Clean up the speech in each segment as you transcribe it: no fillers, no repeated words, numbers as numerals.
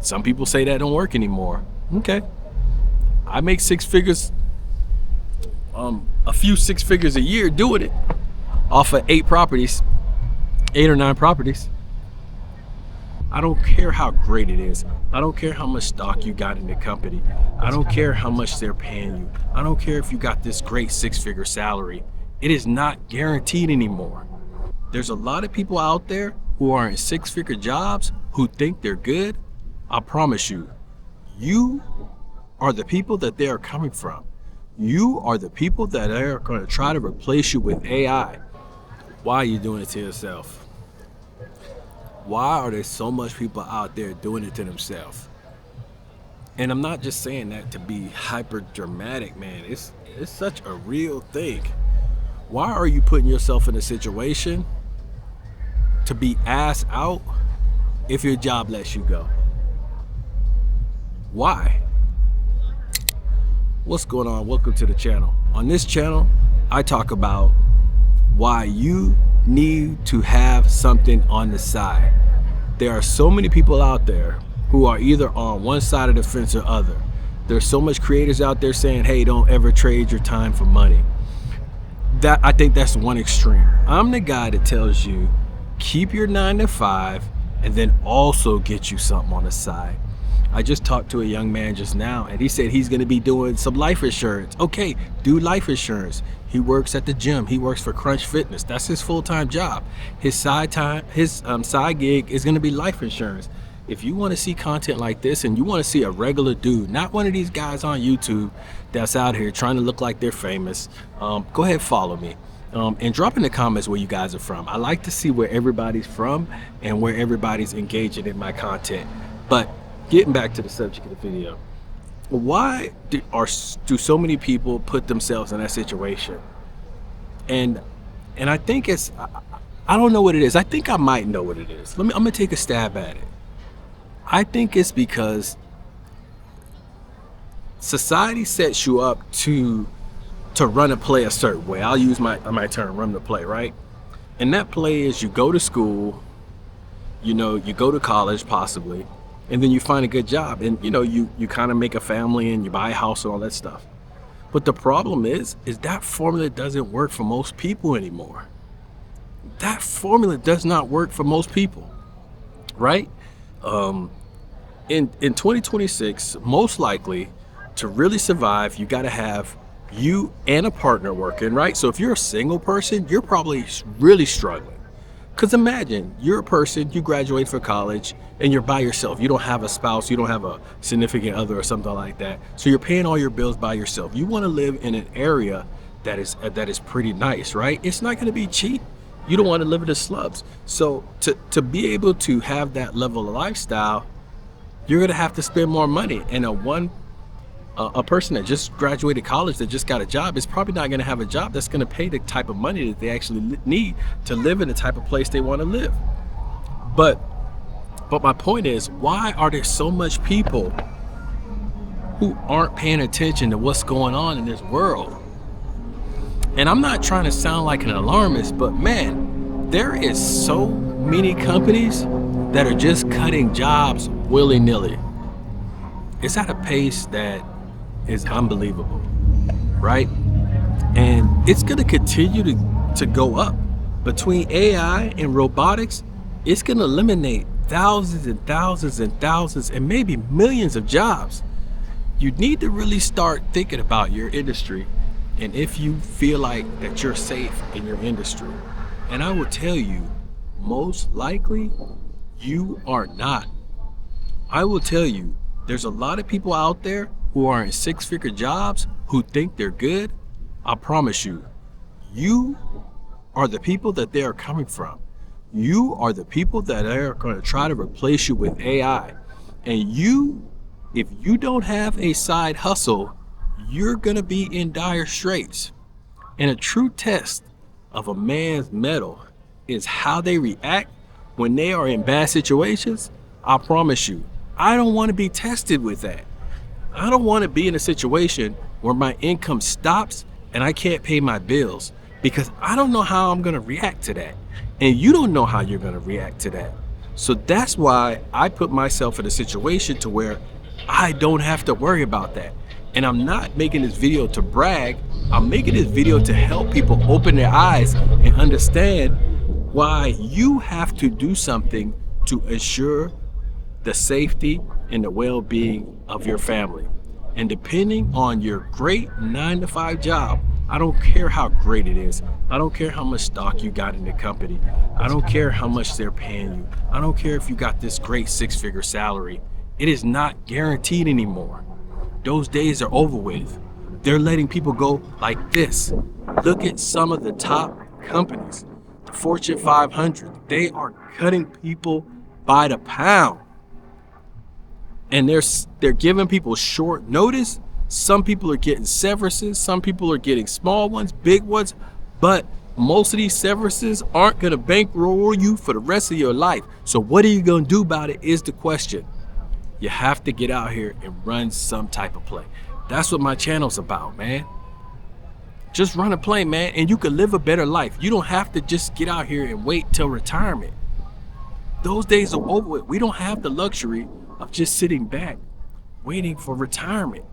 Some people say that don't work anymore. Okay. I make six figures, a few six figures a year doing it off of 8 or 9 properties. I don't care how great it is. I don't care how much stock you got in the company. I don't care how much they're paying you. I don't care if you got this great 6-figure salary. It is not guaranteed anymore. There's a lot of people out there who are in 6-figure jobs who think they're good. I promise you, you are the people that they are coming from. You are the people that are going to try to replace you with AI. Why are you doing it to yourself? Why are there so much people out there doing it to themselves? And I'm not just saying that to be hyper dramatic, man. It's such a real thing. Why are you putting yourself in a situation to be ass out if your job lets you go? Why? What's going on? Welcome to the channel. On this channel, I talk about why you need to have something on the side. There are so many people out there who are either on one side of the fence or other. There's so much creators out there saying, hey, don't ever trade your time for money. I think that's one extreme. I'm the guy that tells you, keep your 9 to 5 and then also get you something on the side. I just talked to a young man just now and he said he's going to be doing some life insurance. Okay, do life insurance. He works at the gym. He works for Crunch Fitness. That's his full-time job. His side gig is going to be life insurance. If you want to see content like this and you want to see a regular dude, not one of these guys on YouTube that's out here trying to look like they're famous, go ahead, follow me. And drop in the comments where you guys are from. I like to see where everybody's from and where everybody's engaging in my content. But getting back to the subject of the video, why do so many people put themselves in that situation? And I think I don't know what it is. I think I might know what it is. I'm gonna take a stab at it. I think it's because society sets you up to run a play a certain way. I'll use my term, run the play, right? And that play is you go to school, you go to college possibly, and then you find a good job and you kind of make a family and you buy a house and all that stuff. But the problem is that formula doesn't work for most people anymore. That formula does not work for most people, right? In 2026, most likely to really survive, you got to have you and a partner working, right? So if you're a single person, you're probably really struggling. Because imagine you're a person, you graduate from college and you're by yourself. You don't have a spouse, you don't have a significant other or something like that. So you're paying all your bills by yourself. You want to live in an area that is pretty nice, right? It's not going to be cheap. You don't want to live in the slums. So to be able to have that level of lifestyle, you're going to have to spend more money. And a person that just graduated college, that just got a job, is probably not going to have a job that's going to pay the type of money that they actually need to live in the type of place they want to live. But my point is, why are there so much people who aren't paying attention to what's going on in this world? And I'm not trying to sound like an alarmist, but man, there is so many companies that are just cutting jobs willy-nilly. It's at a pace that is unbelievable, right? And it's going to continue to go up. Between AI and robotics, it's going to eliminate thousands and thousands and thousands and maybe millions of jobs. You need to really start thinking about your industry and if you feel like that you're safe in your industry. And I will tell you, most likely you are not. I will tell you, there's a lot of people out there who are in 6-figure jobs who think they're good. I promise you, you are the people that they are coming from. You are the people that are going to try to replace you with AI. And if you don't have a side hustle, you're going to be in dire straits. And a true test of a man's mettle is how they react when they are in bad situations. I promise you, I don't want to be tested with that. I don't want to be in a situation where my income stops and I can't pay my bills, because I don't know how I'm going to react to that. And you don't know how you're going to react to that. So that's why I put myself in a situation to where I don't have to worry about that. And I'm not making this video to brag. I'm making this video to help people open their eyes and understand why you have to do something to ensure the safety and the well-being of your family. And depending on your great 9-to-5 job, I don't care how great it is. I don't care how much stock you got in the company. I don't care how much they're paying you. I don't care if you got this great 6-figure salary. It is not guaranteed anymore. Those days are over with. They're letting people go like this. Look at some of the top companies, the Fortune 500. They are cutting people by the pound. And they're giving people short notice. Some people are getting severances. Some people are getting small ones, big ones. But most of these severances aren't going to bankroll you for the rest of your life. So what are you going to do about it is the question. You have to get out here and run some type of play. That's what my channel's about, man. Just run a play, man, and you can live a better life. You don't have to just get out here and wait till retirement. Those days are over with. We don't have the luxury of just sitting back waiting for retirement,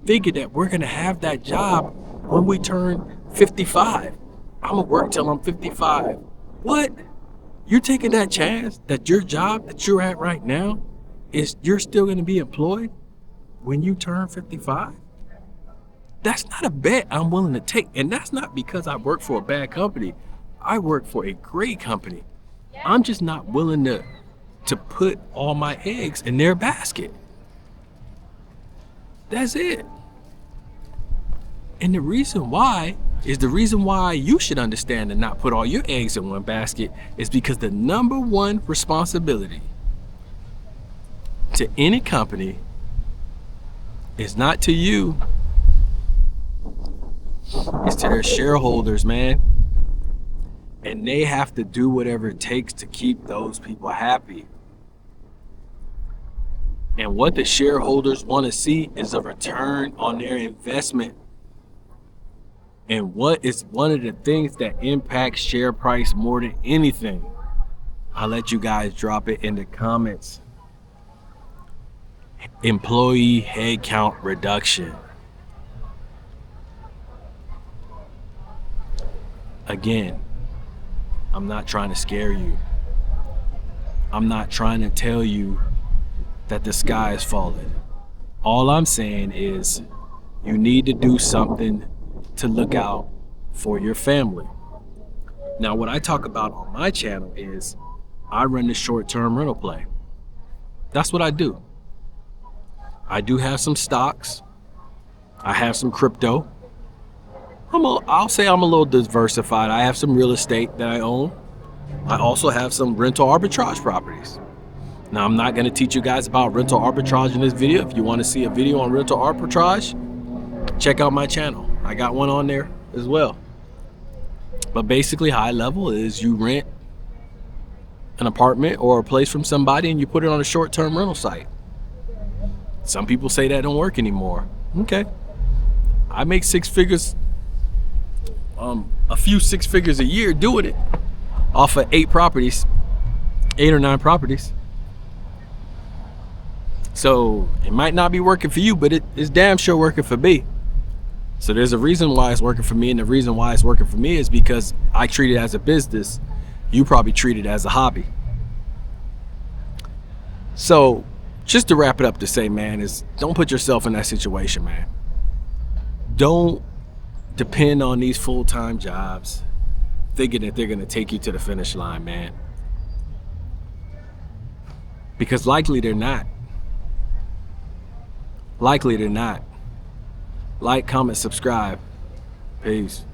thinking that we're gonna have that job when we turn 55. I'm gonna work till I'm 55. What? You're taking that chance that your job that you're at right now is you're still gonna be employed when you turn 55? That's not a bet I'm willing to take. And that's not because I work for a bad company. I work for a great company. I'm just not willing to put all my eggs in their basket. That's it. And the reason why you should understand and not put all your eggs in one basket is because the number one responsibility to any company is not to you, it's to their shareholders, man. And they have to do whatever it takes to keep those people happy. And what the shareholders want to see is a return on their investment. And what is one of the things that impacts share price more than anything? I'll let you guys drop it in the comments. Employee headcount reduction. Again, I'm not trying to scare you. I'm not trying to tell you that the sky is falling. All I'm saying is you need to do something to look out for your family. Now, what I talk about on my channel is I run the short-term rental play. That's what I do. I do have some stocks. I have some crypto. I'll say I'm a little diversified. I have some real estate that I own. I also have some rental arbitrage properties. Now, I'm not going to teach you guys about rental arbitrage in this video. If you want to see a video on rental arbitrage, check out my channel. I got one on there as well. But basically, high level is you rent an apartment or a place from somebody and you put it on a short-term rental site. Some people say that don't work anymore. Okay. I make six figures, a few six figures a year doing it off of 8 or 9 properties. So it might not be working for you, but it's damn sure working for me. So there's a reason why it's working for me, and the reason why it's working for me is because I treat it as a business. You probably treat it as a hobby. So just to wrap it up to say, man, is don't put yourself in that situation, man. Don't depend on these full-time jobs thinking that they're going to take you to the finish line, man. Because likely they're not. Likely they're not. Like, comment, subscribe. Peace.